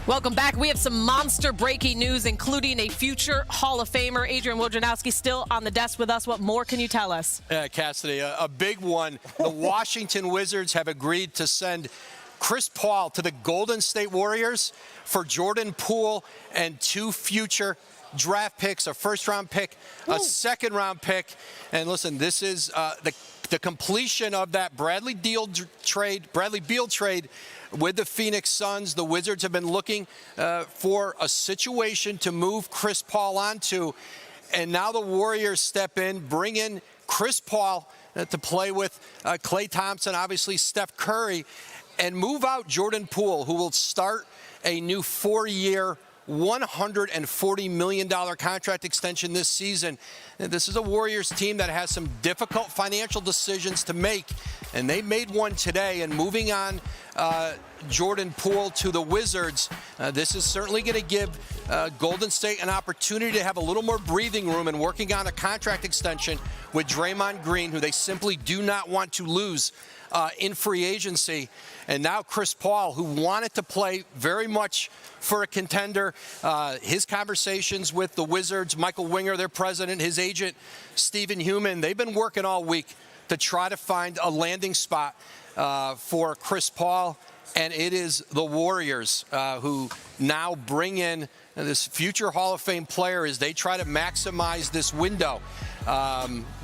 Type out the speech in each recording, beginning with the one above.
Welcome back. We have some monster breaking news, including a future Hall of Famer. Adrian Wojnarowski still on the desk with us. What more can you tell us? Cassidy, a big one. The Washington Wizards have agreed to send Chris Paul to the Golden State Warriors for Jordan Poole and 2 future draft picks, a first-round pick, a second-round pick. And listen, this is the completion of that Bradley Beal trade with the Phoenix Suns. The Wizards have been looking for a situation to move Chris Paul onto, and now the Warriors step in, bring in Chris Paul to play with Klay Thompson, obviously Steph Curry, and move out Jordan Poole, who will start a new 4-year, $140 million contract extension this season. And this is a Warriors team that has some difficult financial decisions to make, and they made one today. And moving on Jordan Poole to the Wizards, this is certainly going to give Golden State an opportunity to have a little more breathing room and working on a contract extension with Draymond Green, who they simply do not want to lose in free agency. And now Chris Paul, who wanted to play very much for a contender. His conversations with the Wizards, Michael Winger, their president, his agent, Stephen Human, they've been working all week to try to find a landing spot for Chris Paul. And it is the Warriors who now bring in this future Hall of Fame player as they try to maximize this window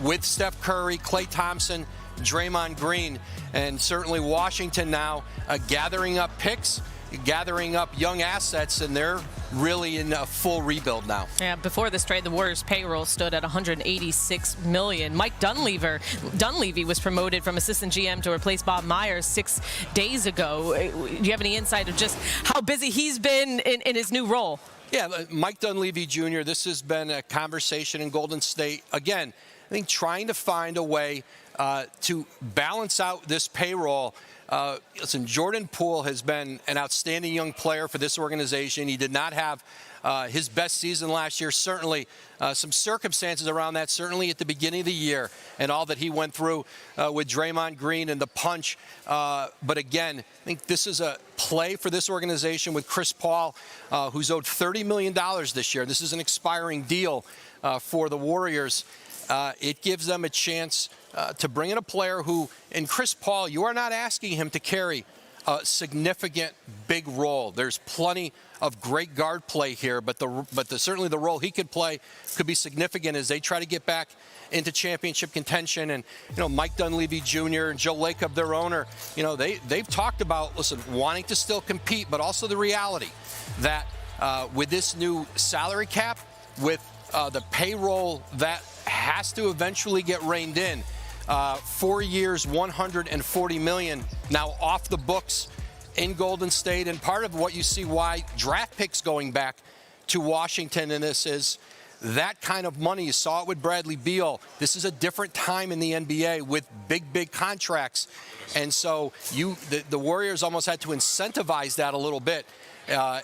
with Steph Curry, Klay Thompson, Draymond Green, and certainly Washington now gathering up picks, gathering up young assets, and they're really in a full rebuild now. Yeah, before this trade, the Warriors' payroll stood at $186 million. Mike Dunleavy was promoted from assistant GM to replace Bob Myers 6 days ago. Do you have any insight of just how busy he's been in his new role? Yeah, Mike Dunleavy Jr., this has been a conversation in Golden State. Again, I think trying to find a way to balance out this payroll. Listen, Jordan Poole has been an outstanding young player for this organization. He did not have his best season last year. Certainly some circumstances around that, certainly at the beginning of the year and all that he went through with Draymond Green and the punch. But again, I think this is a play for this organization with Chris Paul, who's owed $30 million this year. This is an expiring deal for the Warriors. It gives them a chance to bring in a player who, in Chris Paul, you are not asking him to carry a significant big role. There's plenty of great guard play here, but certainly the role he could play could be significant as they try to get back into championship contention. And Mike Dunleavy Jr. and Joe Lacob, their owner, they've talked about, listen, wanting to still compete, but also the reality that with this new salary cap, with the payroll that has to eventually get reined in. 4 years, $140 million now off the books in Golden State. And part of what you see why draft picks going back to Washington in this is that kind of money. You saw it with Bradley Beal. This is a different time in the NBA with big contracts. And so the Warriors almost had to incentivize that a little bit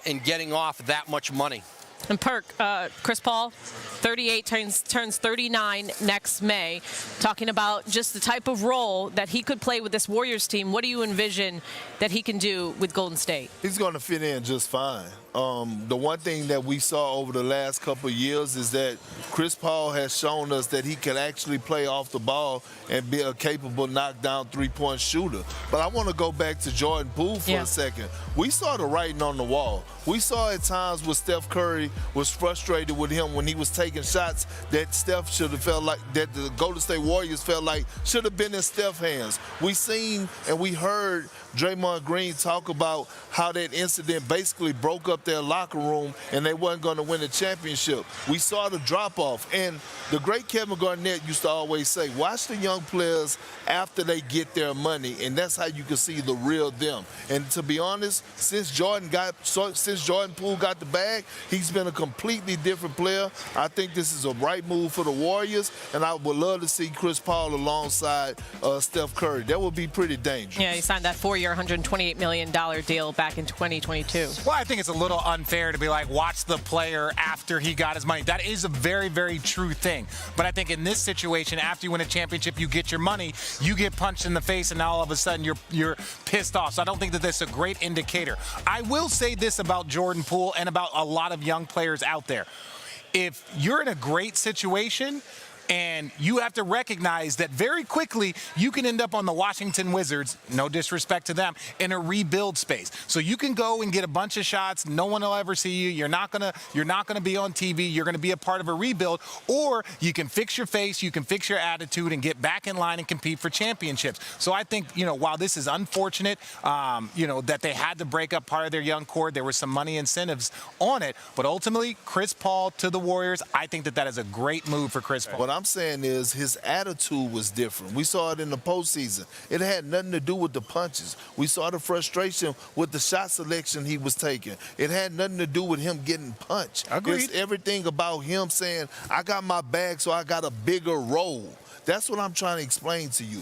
in getting off that much money. And Chris Paul, 38, turns 39 next May. Talking about just the type of role that he could play with this Warriors team, what do you envision that he can do with Golden State? He's going to fit in just fine. The one thing that we saw over the last couple of years is that Chris Paul has shown us that he can actually play off the ball and be a capable knockdown three-point shooter. But I want to go back to Jordan Poole for a second. We saw the writing on the wall. We saw at times where Steph Curry was frustrated with him when he was taking shots that Steph should have felt like, that the Golden State Warriors felt like should have been in Steph's hands. We seen and we heard Draymond Green talk about how that incident basically broke up their locker room and they wasn't going to win the championship. We saw the drop-off. And the great Kevin Garnett used to always say, watch the young players after they get their money, and that's how you can see the real them. And to be honest, since Jordan Poole got the bag, he's been been a completely different player. I think this is a right move for the Warriors, and I would love to see Chris Paul alongside Steph Curry. That would be pretty dangerous. Yeah, he signed that 4-year, $128 million deal back in 2022. Well, I think it's a little unfair to be like, watch the player after he got his money. That is a very, very true thing. But I think in this situation, after you win a championship, you get your money, you get punched in the face, and now all of a sudden you're pissed off. So I don't think that that's a great indicator. I will say this about Jordan Poole and about a lot of young players out there. If you're in a great situation, and you have to recognize that very quickly you can end up on the Washington Wizards, no disrespect to them, in a rebuild space. So you can go and get a bunch of shots. No one will ever see you. You're not gonna be on TV. You're gonna be a part of a rebuild. Or you can fix your face, you can fix your attitude, and get back in line and compete for championships. So I think, while this is unfortunate, that they had to break up part of their young core, there were some money incentives on it. But ultimately, Chris Paul to the Warriors, I think that is a great move for Chris Paul. What I'm saying is his attitude was different. We saw it in the postseason. It had nothing to do with the punches. We saw the frustration with the shot selection he was taking. It had nothing to do with him getting punched. Agreed. It's everything about him saying, I got my bag, so I got a bigger role. That's what I'm trying to explain to you.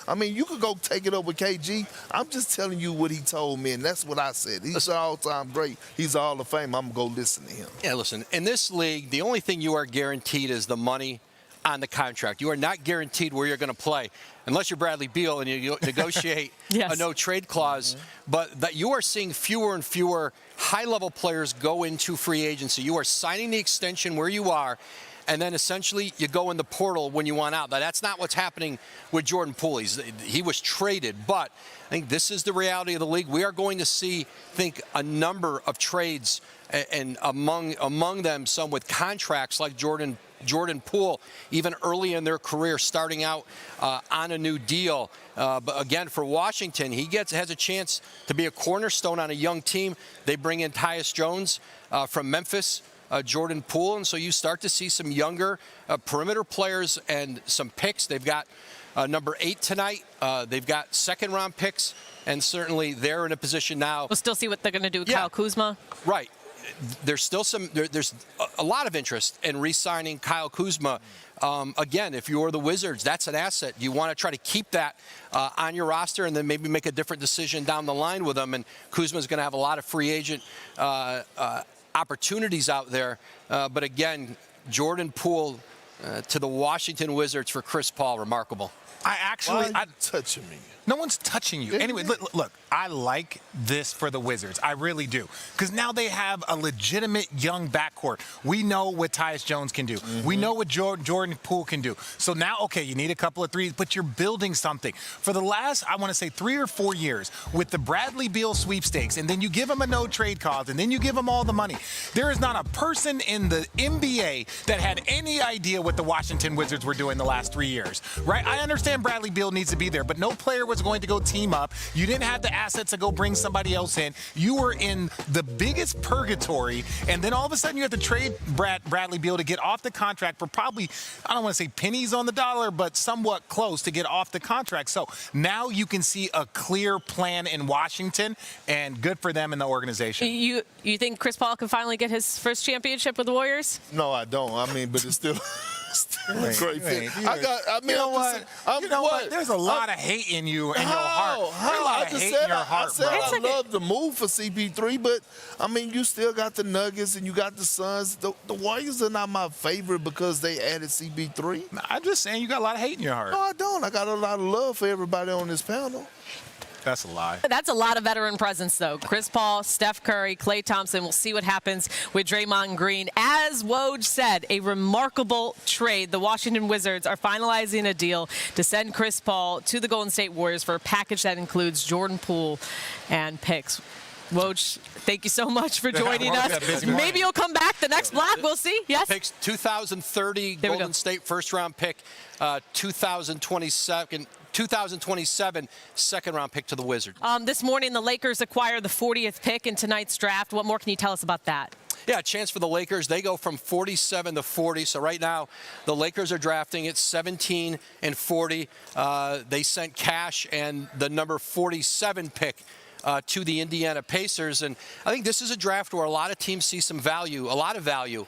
And you could go take it up with KG. I'm just telling you what he told me, and that's what I said. He's an all-time great. He's a Hall of Fame. I'm going to go listen to him. Yeah, listen, in this league, the only thing you are guaranteed is the money on the contract. You are not guaranteed where you're going to play unless you're Bradley Beal and you negotiate Yes. a no-trade clause. But that you are seeing fewer and fewer high-level players go into free agency. You are signing the extension where you are, and then essentially you go in the portal when you want out. Now, that's not what's happening with Jordan Poole. He was traded, but I think this is the reality of the league. We are going to see, a number of trades, and among them some with contracts like Jordan Poole, even early in their career, starting out on a new deal. But again, for Washington, he has a chance to be a cornerstone on a young team. They bring in Tyus Jones from Memphis. Jordan Poole, and so you start to see some younger perimeter players and some picks. They've got number 8 tonight. They've got second-round picks, and certainly they're in a position now. We'll still see what they're going to do with Kyle Kuzma. Right. There's still there's a lot of interest in re-signing Kyle Kuzma. Again, if you're the Wizards, that's an asset. You want to try to keep that on your roster and then maybe make a different decision down the line with them. And Kuzma's going to have a lot of free agent opportunities out there. But again, Jordan Poole to the Washington Wizards for Chris Paul, remarkable. Why are you touching me? No one's touching you. Anyway, look, I like this for the Wizards. I really do. Because now they have a legitimate young backcourt. We know what Tyus Jones can do. Mm-hmm. We know what Jordan Poole can do. So now, okay, you need a couple of threes, but you're building something. For the last, I want to say 3 or 4 years, with the Bradley Beal sweepstakes, and then you give him a no-trade clause, and then you give him all the money, there is not a person in the NBA that had any idea what the Washington Wizards were doing the last 3 years, right? I understand Bradley Beal needs to be there, but no player was going to go team up. You didn't have the assets to go bring somebody else in. You were in the biggest purgatory, and then all of a sudden you have to trade Bradley Beal to get off the contract for probably, I don't want to say pennies on the dollar, but somewhat close to get off the contract. So now you can see a clear plan in Washington, and good for them in the organization. You think Chris Paul can finally get his first championship with the Warriors? No, I don't. But it's still... great fit. You know what? There's a lot of hate in you in your heart. There's a lot of hate in your heart, bro. I love the move for CP3, but you still got the Nuggets and you got the Suns. The Warriors are not my favorite because they added CP3. I'm just saying you got a lot of hate in your heart. No, I don't. I got a lot of love for everybody on this panel. That's a lie. That's a lot of veteran presence, though. Chris Paul, Steph Curry, Klay Thompson. We'll see what happens with Draymond Green. As Woj said, a remarkable trade. The Washington Wizards are finalizing a deal to send Chris Paul to the Golden State Warriors for a package that includes Jordan Poole and picks. Woj, thank you so much for joining us. Maybe you'll come back the next block. We'll see. Yes? Picks 2030 Golden State first-round pick, 2027 second-round pick to the Wizards. This morning, the Lakers acquired the 40th pick in tonight's draft. What more can you tell us about that? Yeah, a chance for the Lakers. They go from 47 to 40. So right now, the Lakers are drafting at 17 and 40. They sent cash and the number 47 pick to the Indiana Pacers. And I think this is a draft where a lot of teams see some value, a lot of value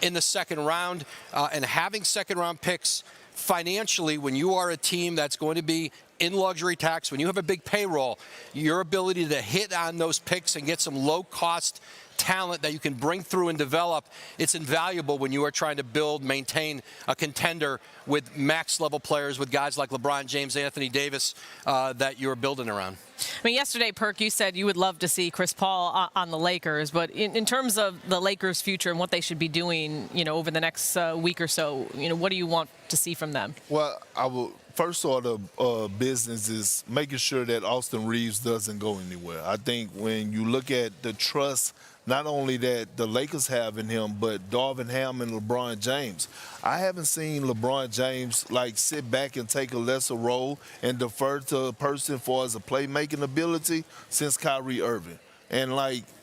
in the second round. And having second-round picks financially, when you are a team that's going to be in luxury tax, when you have a big payroll, your ability to hit on those picks and get some low-cost talent that you can bring through and develop, it's invaluable when you are trying to build, maintain a contender with max-level players, with guys like LeBron James, Anthony Davis, that you're building around. I mean, yesterday, Perk, you said you would love to see Chris Paul on the Lakers, but in terms of the Lakers' future and what they should be doing, over the next week or so, what do you want to see from them? Well, I will. First order of business is making sure that Austin Reeves doesn't go anywhere. I think when you look at the trust, not only that the Lakers have in him, but Darvin Ham and LeBron James. I haven't seen LeBron James sit back and take a lesser role and defer to a person for as a playmaking ability since Kyrie Irving. And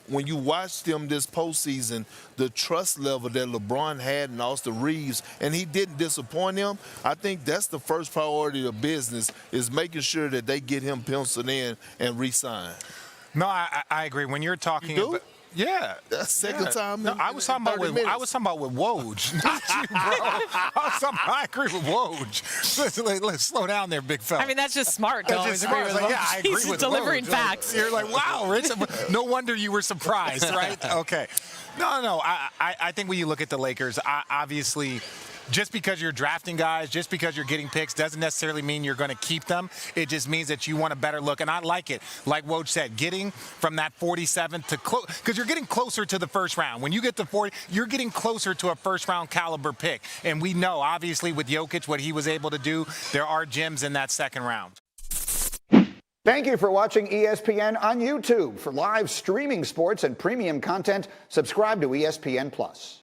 when you watch them this postseason, the trust level that LeBron had in Austin Reeves, and he didn't disappoint him, I think that's the first priority of business, is making sure that they get him penciled in and re-signed. No, I agree. When you're talking about... Yeah, that's second time. No, I was talking about with Woj, not you, bro. I agree with Woj. Let's slow down there, big fella. I mean, that's just smart. To always agree with Woj. Yeah, I agree He's with delivering Woj. facts. You're like, wow, Rich. No wonder you were surprised, right? Okay. No. I think when you look at the Lakers, obviously, just because you're drafting guys, just because you're getting picks, doesn't necessarily mean you're going to keep them. It just means that you want a better look. And I like it. Like Woj said, getting from that 47th to close, because you're getting closer to the first round. When you get to 40, you're getting closer to a first-round caliber pick. And we know, obviously, with Jokic, what he was able to do, there are gems in that second round. Thank you for watching ESPN on YouTube. For live streaming sports and premium content, subscribe to ESPN+.